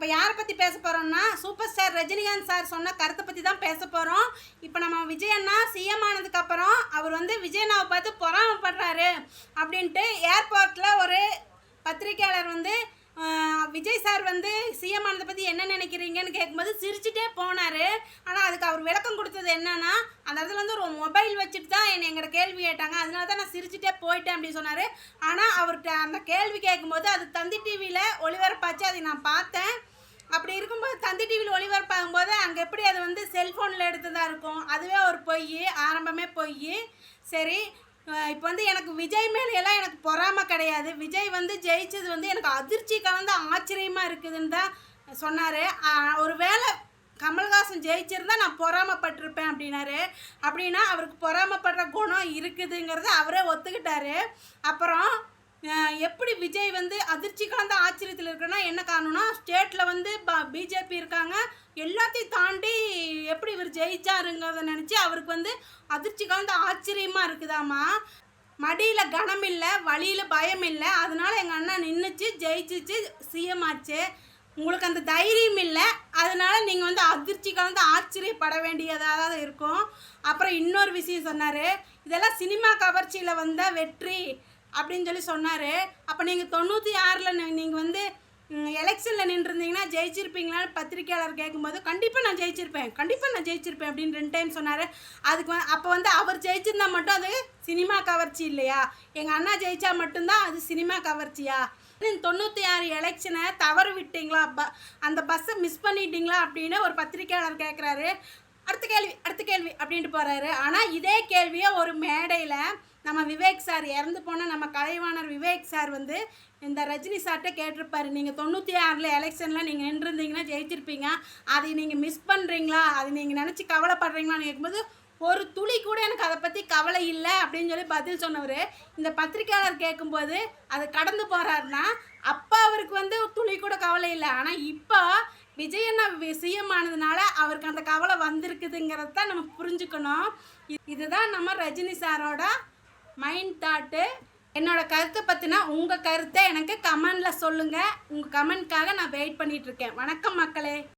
இப்போ யாரை பற்றி பேச போகிறோம்னா சூப்பர் ஸ்டார் ரஜினிகாந்த் சார் சொன்ன கருத்தை பற்றி தான் பேச போகிறோம். இப்போ நம்ம விஜய் அண்ணா சிஎம் ஆனதுக்கப்புறம் அவர் வந்து விஜய் அண்ணாவை பார்த்து பொறாமப்படுறாரு அப்படின்ட்டு ஏர்போர்ட்டில் ஒரு பத்திரிக்கையாளர் வந்து விஜய் சார் வந்து சிஎம் ஆனதை பற்றி என்ன நினைக்கிறீங்கன்னு கேட்கும்போது சிரிச்சுட்டே போனார். ஆனால் அதுக்கு அவர் விளக்கம் கொடுத்தது என்னன்னா, அந்த இடத்துல வந்து ஒரு மொபைல் வச்சுட்டு தான் எங்கிட்ட கேள்வி கேட்டாங்க, அதனால தான் நான் சிரிச்சுட்டே போயிட்டேன் அப்படின்னு சொன்னார். ஆனால் அவர்கிட்ட அந்த கேள்வி கேட்கும்போது அது தந்தி டிவியில் ஒளிபரப்பாச்சு, அதை நான் பார்த்தேன். அப்படி இருக்கும்போது தந்தி டிவியில் ஒளிபரப்பாகும்போது அங்கே எப்படி அது வந்து செல்ஃபோனில் எடுத்து தான் இருக்கும், அதுவே ஒரு பொய், ஆரம்பமே பொய். சரி, இப்போ வந்து எனக்கு விஜய் மேலையெல்லாம் எனக்கு பொறாமை கிடையாது. விஜய் வந்து ஜெயிச்சது வந்து எனக்கு அதிர்ச்சி கலந்த ஆச்சரியமாக இருக்குதுன்னு தான் சொன்னார். ஒரு வேளை கமல்ஹாசன் ஜெயிச்சிருந்தா நான் பொறாமப்பட்டிருப்பேன் அப்படின்னாரு. அப்படின்னா அவருக்கு பொறாமப்படுற குணம் இருக்குதுங்கிறத அவரே ஒத்துக்கிட்டாரு. அப்புறம் எப்படி விஜய் வந்து அதிர்ச்சி கலந்த ஆச்சரியத்தில் இருக்குன்னா என்ன காரணம்னா, ஸ்டேட்டில் வந்து பிஜேபி இருக்காங்க, எல்லாத்தையும் தாண்டி எப்படி இவர் ஜெயிச்சாருங்கிறத நினச்சி அவருக்கு வந்து அதிர்ச்சி கலந்த ஆச்சரியமாக இருக்குதாம்மா. மடியில் கனம் இல்லை, வழியில் பயம் இல்லை, அதனால எங்கள் அண்ணா நின்றுச்சு, ஜெயிச்சிச்சு, சிஎம் ஆச்சு. உங்களுக்கு அந்த தைரியம் இல்லை, அதனால நீங்கள் வந்து அதிர்ச்சி கலந்து ஆச்சரியப்பட வேண்டியதாக இருக்கும். அப்புறம் இன்னொரு விஷயம் சொன்னார், இதெல்லாம் சினிமா கவர்ச்சியில் வந்த வெற்றி அப்படின்னு சொல்லி சொன்னார். அப்போ நீங்கள் 96ல் நீங்கள் வந்து எலெக்ஷனில் நின்றுருந்தீங்கன்னா ஜெயிச்சிருப்பீங்களான்னு பத்திரிக்கையாளர் கேட்கும்போது கண்டிப்பாக நான் ஜெயிச்சிருப்பேன் அப்படின்னு 2 டைம் சொன்னார். அதுக்கு அப்போ வந்து அவர் ஜெயிச்சிருந்தா மட்டும் அது சினிமா கவர்ச்சி இல்லையா? எங்கள் அண்ணா ஜெயிச்சா மட்டும்தான் அது சினிமா கவர்ச்சியா? 96 எலெக்ஷனை தவறு விட்டீங்களா, அந்த பஸ்ஸை மிஸ் பண்ணிட்டீங்களா அப்படின்னு ஒரு பத்திரிக்கையாளர் கேட்குறாரு. அடுத்த கேள்வி அப்படின்ட்டு போகிறாரு. ஆனால் இதே கேள்வியை ஒரு மேடையில் நம்ம விவேக் சார், இறந்து போன நம்ம கலைவாணர் விவேக் சார் வந்து இந்த ரஜினி சார்கிட்ட கேட்டிருப்பாரு, நீங்கள் 96ல் எலெக்ஷனில் நீங்கள் நின்றுருந்தீங்கன்னா ஜெயிச்சிருப்பீங்க, அதை நீங்கள் மிஸ் பண்ணுறீங்களா, அதை நீங்கள் நினச்சி கவலைப்படுறீங்களான்னு கேட்கும்போது ஒரு துளி கூட எனக்கு அதை பற்றி கவலை இல்லை அப்படின்னு சொல்லி பதில் சொன்னவர். இந்த பத்திரிக்கையாளர் கேட்கும்போது அது கடந்து போகிறாருன்னா அப்போ அவருக்கு வந்து துளி கூட கவலை இல்லை. ஆனால் இப்போ விஜய் அண்ணா சிஎம் ஆனதுனால அவருக்கு அந்த கவலை வந்திருக்குதுங்கிறத தான் நம்ம புரிஞ்சுக்கணும். இதுதான் நம்ம ரஜினி சாரோட மைண்ட் தாட்டு. என்னோட கருத்தை பற்றினா உங்கள் கருத்தை எனக்கு கமெண்டில் சொல்லுங்கள். உங்கள் கமெண்ட்காக நான் வெயிட் பண்ணிகிட்ருக்கேன். வணக்கம் மக்களே.